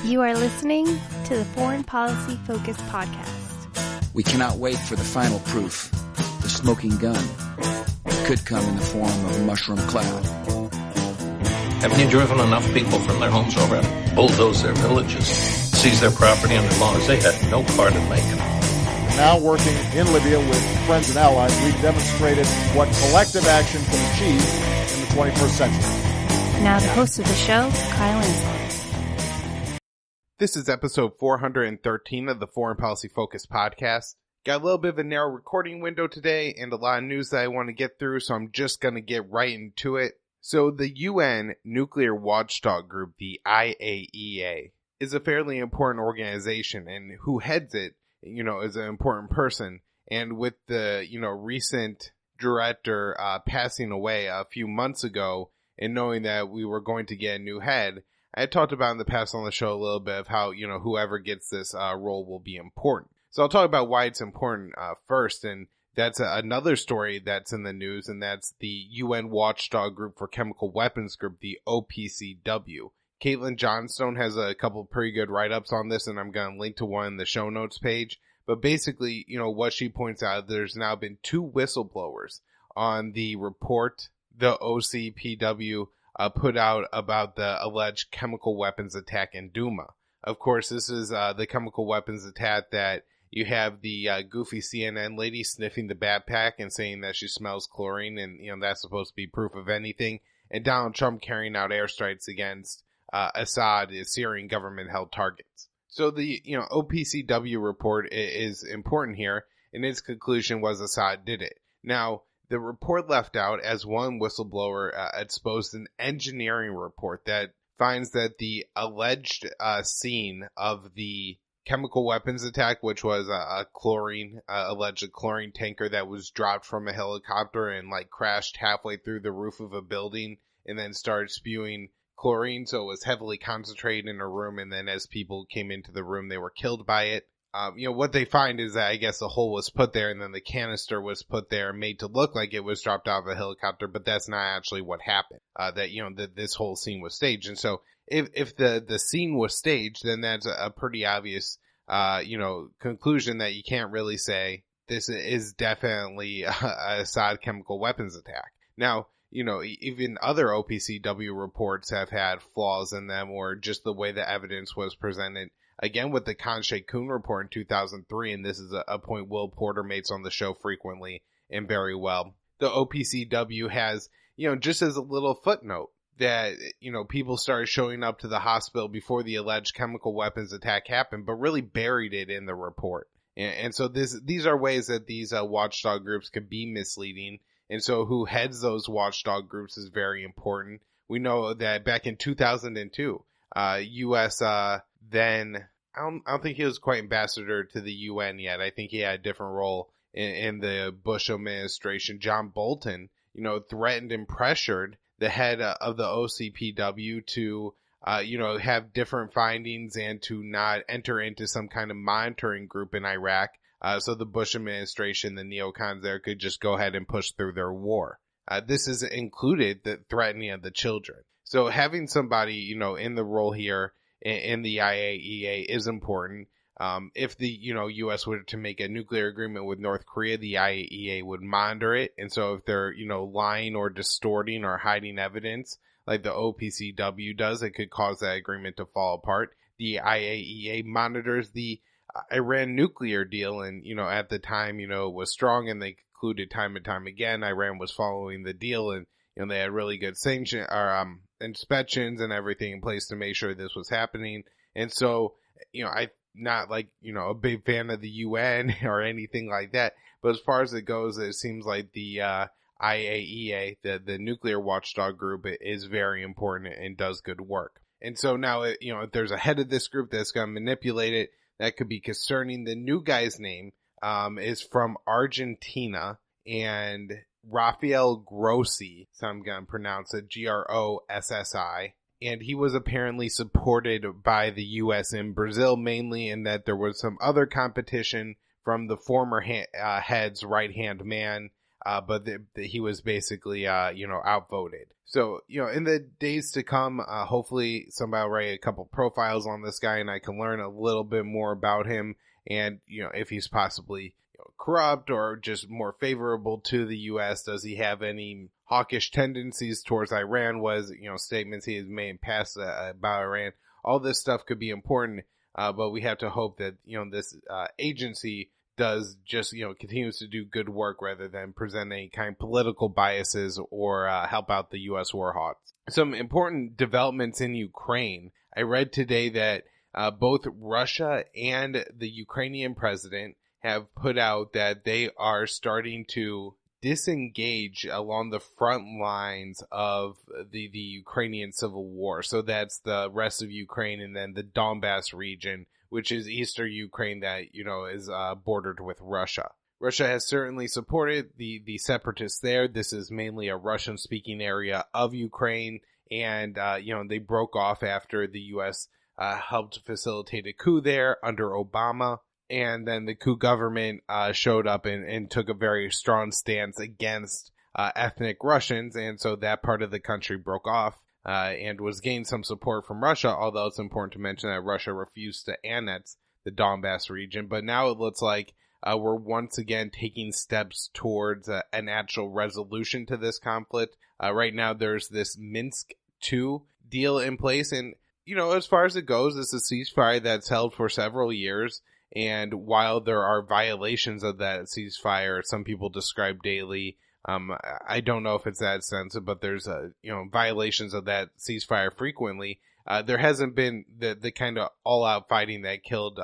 You are listening to the Foreign Policy Focus podcast. We cannot wait for the final proof. The smoking gun could come in the form of a mushroom cloud. Haven't you driven enough people from their homes already? Bulldoze their villages, seize their property and their laws. They had no part in making. Now working in Libya with friends and allies, we've demonstrated what collective action can achieve in the 21st century. Now the host of the show, Kyle Ansel. This is episode 413 of the Foreign Policy Focus podcast. Got a little bit of a narrow recording window today and a lot of news that I want to get through, so I'm just going to get right into it. So the UN nuclear watchdog group, the IAEA, is a fairly important organization, and who heads it, is an important person. And with the, recent director passing away a few months ago, and knowing that we were going to get a new head, I talked about in the past on the show a little bit of how, whoever gets this role will be important. So I'll talk about why it's important first, and that's another story that's in the news, and that's the UN Watchdog Group for Chemical Weapons Group, the OPCW. Caitlin Johnstone has a couple pretty good write-ups on this, and I'm going to link to one in the show notes page. But basically, what she points out, there's now been 2 whistleblowers on the report the OPCW put out about the alleged chemical weapons attack in Douma. Of course, this is the chemical weapons attack that you have the goofy CNN lady sniffing the backpack and saying that she smells chlorine, and that's supposed to be proof of anything. And Donald Trump carrying out airstrikes against Assad, Syrian government-held targets. So the OPCW report is important here, and its conclusion was Assad did it. Now, the report left out, as one whistleblower exposed, an engineering report that finds that the alleged scene of the chemical weapons attack, which was a alleged chlorine tanker that was dropped from a helicopter and crashed halfway through the roof of a building and then started spewing chlorine. So it was heavily concentrated in a room, and then as people came into the room, they were killed by it. What they find is that I guess the hole was put there and then the canister was put there made to look like it was dropped out of a helicopter, but that's not actually what happened. That this whole scene was staged. And so if the scene was staged, then that's a pretty obvious, conclusion that you can't really say this is definitely a Assad chemical weapons attack. Now, even other OPCW reports have had flaws in them, or just the way the evidence was presented. Again, with the Khan Shaykhun report in 2003, and this is a point Will Porter makes on the show frequently and very well. The OPCW has, just as a little footnote, that, people started showing up to the hospital before the alleged chemical weapons attack happened, but really buried it in the report. And so these are ways that these watchdog groups can be misleading. And so who heads those watchdog groups is very important. We know that back in 2002, U.S. Then I don't think he was quite ambassador to the UN yet. I think he had a different role in the Bush administration. John Bolton, threatened and pressured the head of the OPCW to, have different findings and to not enter into some kind of monitoring group in Iraq. So the Bush administration, the neocons there, could just go ahead and push through their war. This has included the threatening of the children. So having somebody, in the role here in the IAEA is important. If the, U.S. were to make a nuclear agreement with North Korea, the IAEA would monitor it. And so if they're, lying or distorting or hiding evidence like the OPCW does, it could cause that agreement to fall apart. The IAEA monitors the Iran nuclear deal. And, at the time, it was strong, and they concluded time and time again, Iran was following the deal, and, they had really good inspections and everything in place to make sure this was happening. And so, I'm not a big fan of the UN or anything like that. But as far as it goes, it seems like the IAEA, the nuclear watchdog group, is very important and does good work. And so now, if there's a head of this group that's going to manipulate it, that could be concerning. The new guy's name is from Argentina, and Rafael Grossi, so I'm going to pronounce it Grossi, and he was apparently supported by the U.S. in Brazil, mainly in that there was some other competition from the former head's right-hand man, but he was basically, outvoted. So, in the days to come, hopefully somebody will write a couple profiles on this guy and I can learn a little bit more about him and, if he's possibly corrupt or just more favorable to the U.S. Does he have any hawkish tendencies towards Iran? Was, statements he has made in past about Iran? All this stuff could be important, but we have to hope that, this agency does just, continues to do good work rather than present any kind of political biases or help out the U.S. war hawks. Some important developments in Ukraine. I read today that both Russia and the Ukrainian president have put out that they are starting to disengage along the front lines of the Ukrainian civil war. So that's the rest of Ukraine and then the Donbass region, which is eastern Ukraine that, is bordered with Russia. Russia has certainly supported the separatists there. This is mainly a Russian-speaking area of Ukraine, and, they broke off after the U.S. Helped facilitate a coup there under Obama. And then the coup government showed up and took a very strong stance against ethnic Russians. And so that part of the country broke off and was gained some support from Russia, although it's important to mention that Russia refused to annex the Donbass region. But now it looks like we're once again taking steps towards an actual resolution to this conflict. Right now there's this Minsk II deal in place. And, as far as it goes, it's a ceasefire that's held for several years. And while there are violations of that ceasefire, some people describe daily, I don't know if it's that sensitive, but there's violations of that ceasefire frequently. There hasn't been the kind of all-out fighting that killed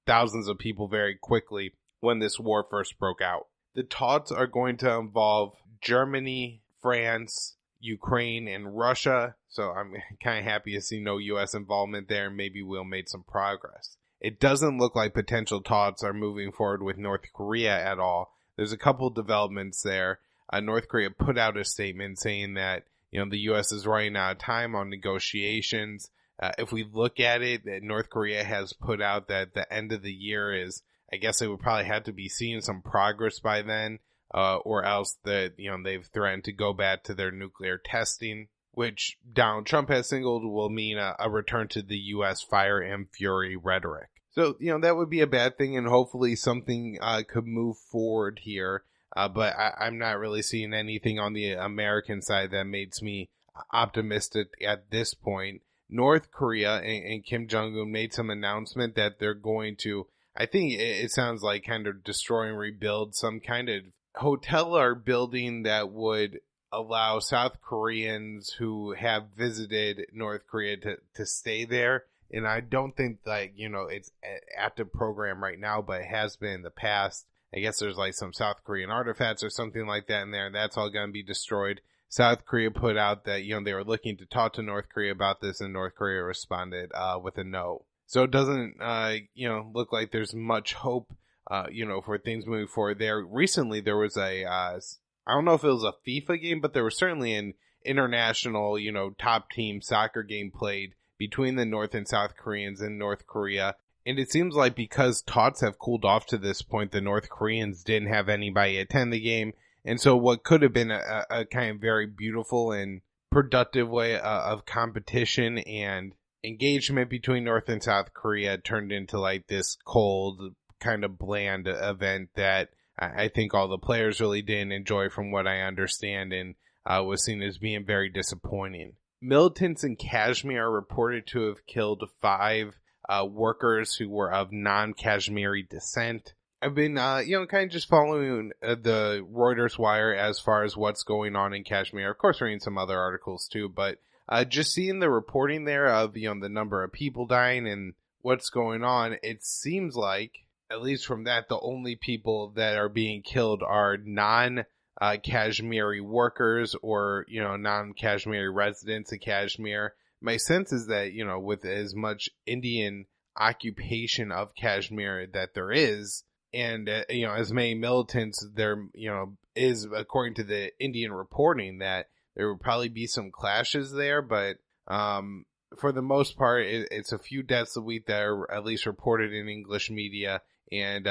thousands of people very quickly when this war first broke out. The talks are going to involve Germany, France, Ukraine, and Russia. So I'm kind of happy to see no U.S. involvement there. Maybe we'll make some progress. It doesn't look like potential talks are moving forward with North Korea at all. There's a couple developments there. North Korea put out a statement saying that, the U.S. is running out of time on negotiations. If we look at it, North Korea has put out that the end of the year is, I guess they would probably have to be seeing some progress by then, or else that, they've threatened to go back to their nuclear testing, which Donald Trump has signaled will mean a return to the U.S. fire and fury rhetoric. So, that would be a bad thing, and hopefully something could move forward here. But I'm not really seeing anything on the American side that makes me optimistic at this point. North Korea and Kim Jong-un made some announcement that they're going to, I think it sounds like kind of destroy and rebuild some kind of hotel or building that would allow South Koreans who have visited North Korea to stay there. And I don't think it's an active program right now, but it has been in the past. I guess there's like some South Korean artifacts or something like that in there. And that's all going to be destroyed. South Korea put out that, they were looking to talk to North Korea about this, and North Korea responded with a no. So it doesn't, look like there's much hope, for things moving forward there. Recently, there was I don't know if it was a FIFA game, but there was certainly an international, top team soccer game played between the North and South Koreans in North Korea. And it seems like because talks have cooled off to this point, the North Koreans didn't have anybody attend the game. And so what could have been a kind of very beautiful and productive way of competition and engagement between North and South Korea turned into like this cold, kind of bland event that I think all the players really didn't enjoy from what I understand, and was seen as being very disappointing. Militants in Kashmir are reported to have killed 5 workers who were of non-Kashmiri descent. I've been, kind of just following the Reuters wire as far as what's going on in Kashmir. Of course, reading some other articles too, but just seeing the reporting there of, the number of people dying and what's going on, it seems like, at least from that, the only people that are being killed are non-Kashmiri workers or, non-Kashmiri residents of Kashmir. My sense is that, with as much Indian occupation of Kashmir that there is, and, as many militants there, is, according to the Indian reporting, that there would probably be some clashes there, but for the most part, it's a few deaths a week that are at least reported in English media, And,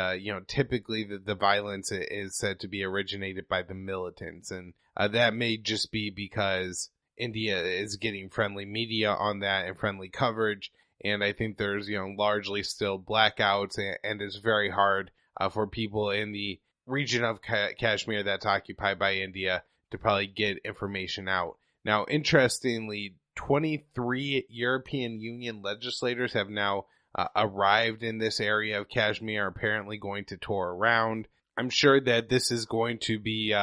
typically the violence is said to be originated by the militants. And that may just be because India is getting friendly media on that and friendly coverage. And I think there's, largely still blackouts, and it's very hard for people in the region of Kashmir that's occupied by India to probably get information out. Now, interestingly, 23 European Union legislators have now arrived in this area of Kashmir, apparently going to tour around. I'm sure that this is going to be,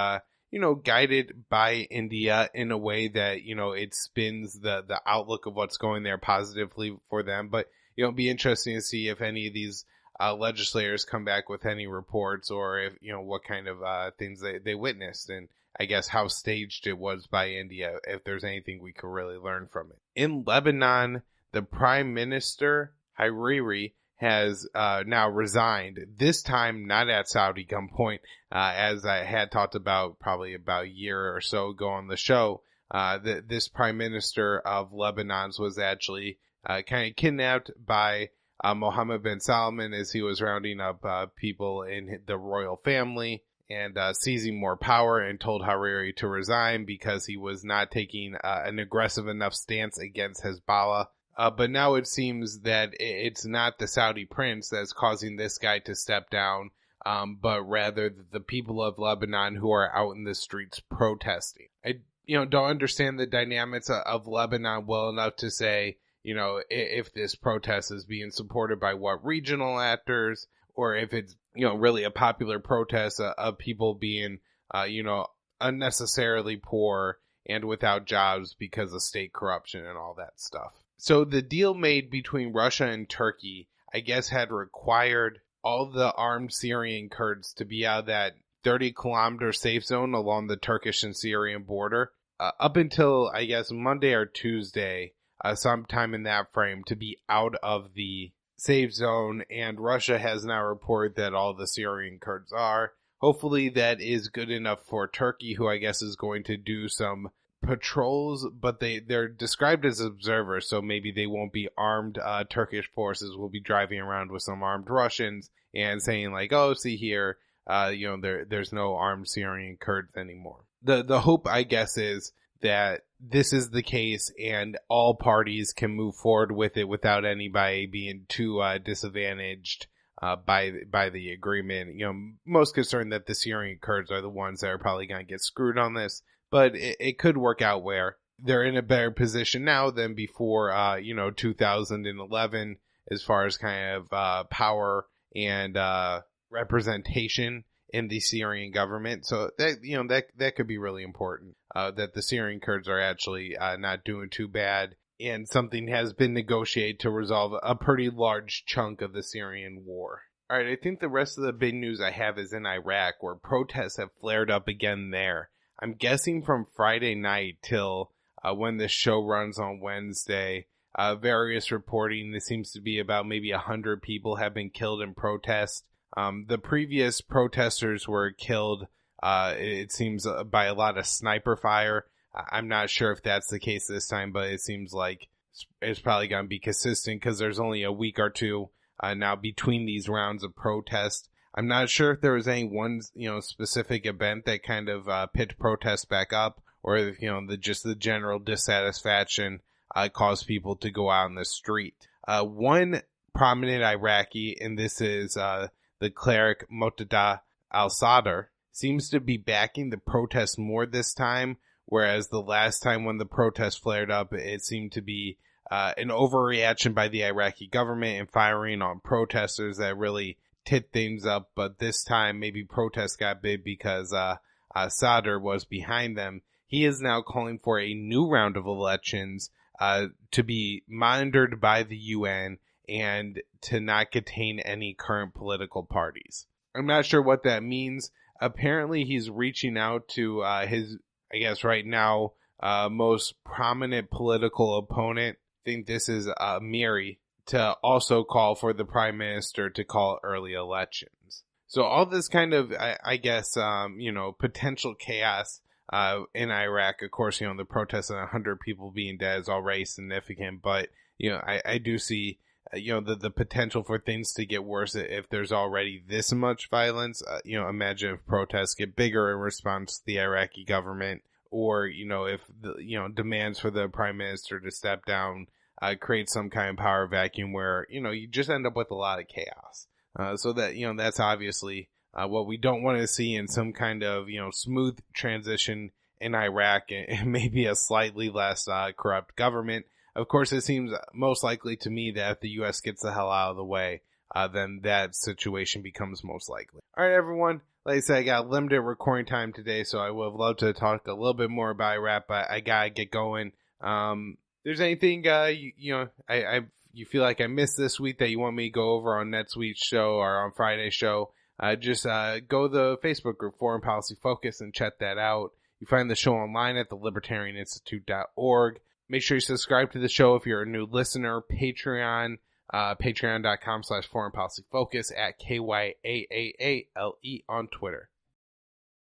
guided by India in a way that, it spins the outlook of what's going there positively for them. But, it'll be interesting to see if any of these legislators come back with any reports, or if, what kind of things they witnessed, and I guess how staged it was by India, if there's anything we could really learn from it. In Lebanon, the Prime Minister, Hariri, has now resigned, this time not at Saudi gunpoint, as I had talked about probably about a year or so ago on the show. This Prime Minister of Lebanon was actually kind of kidnapped by Mohammed bin Salman as he was rounding up people in the royal family and seizing more power, and told Hariri to resign because he was not taking an aggressive enough stance against Hezbollah. But now it seems that it's not the Saudi prince that's causing this guy to step down, but rather the people of Lebanon who are out in the streets protesting. I don't understand the dynamics of Lebanon well enough to say, if this protest is being supported by what regional actors, or if it's, really a popular protest of people being, unnecessarily poor and without jobs because of state corruption and all that stuff. So the deal made between Russia and Turkey, I guess, had required all the armed Syrian Kurds to be out of that 30-kilometer safe zone along the Turkish and Syrian border up until, I guess, Monday or Tuesday, sometime in that frame, to be out of the safe zone. And Russia has now reported that all the Syrian Kurds are. Hopefully that is good enough for Turkey, who I guess is going to do some patrols, but they're described as observers, so maybe they won't be armed. Turkish forces will be driving around with some armed Russians and saying like, oh, see here, there's no armed Syrian Kurds anymore. The hope, I guess, is that this is the case and all parties can move forward with it without anybody being too disadvantaged by the agreement. Most concerned that the Syrian Kurds are the ones that are probably going to get screwed on this. But it could work out where they're in a better position now than before, 2011, as far as kind of power and representation in the Syrian government. So that could be really important, that the Syrian Kurds are actually not doing too bad, and something has been negotiated to resolve a pretty large chunk of the Syrian war. All right, I think the rest of the big news I have is in Iraq, where protests have flared up again there. I'm guessing from Friday night till when this show runs on Wednesday, various reporting, there seems to be about maybe 100 people have been killed in protest. The previous protesters were killed, it seems, by a lot of sniper fire. I'm not sure if that's the case this time, but it seems like it's probably going to be consistent because there's only a week or two now between these rounds of protest. I'm not sure if there was any one, specific event that kind of picked protests back up, or if, just the general dissatisfaction caused people to go out in the street. One prominent Iraqi, and this is the cleric Muqtada al-Sadr, seems to be backing the protest more this time, whereas the last time when the protest flared up, it seemed to be an overreaction by the Iraqi government and firing on protesters that really tit things up. But this time maybe protests got big because Sadr was behind them. He is now calling for a new round of elections to be monitored by the UN and to not contain any current political parties. I'm not sure what that means. Apparently he's reaching out to his, I guess right now, most prominent political opponent. I think this is Miri, to also call for the prime minister to call early elections. So all this kind of, I guess, potential chaos in Iraq. Of course, the protests and 100 people being dead is already significant, but, I do see the potential for things to get worse if there's already this much violence. Imagine if protests get bigger in response to the Iraqi government, or, if the, demands for the prime minister to step down create some kind of power vacuum where, you just end up with a lot of chaos. So that, that's obviously what we don't want to see in some kind of, smooth transition in Iraq and maybe a slightly less corrupt government. Of course, it seems most likely to me that if the U.S. gets the hell out of the way, then that situation becomes most likely. All right, everyone. Like I said, I got limited recording time today, so I would have loved to talk a little bit more about Iraq, but I gotta get going. There's anything you feel like I missed this week that you want me to go over on next week's show or on Friday's show, just go to the Facebook group, Foreign Policy Focus, and check that out. You find the show online at thelibertarianinstitute.org. Make sure you subscribe to the show if you're a new listener. Patreon, patreon.com/foreignpolicyfocus, at KYAAALE on Twitter.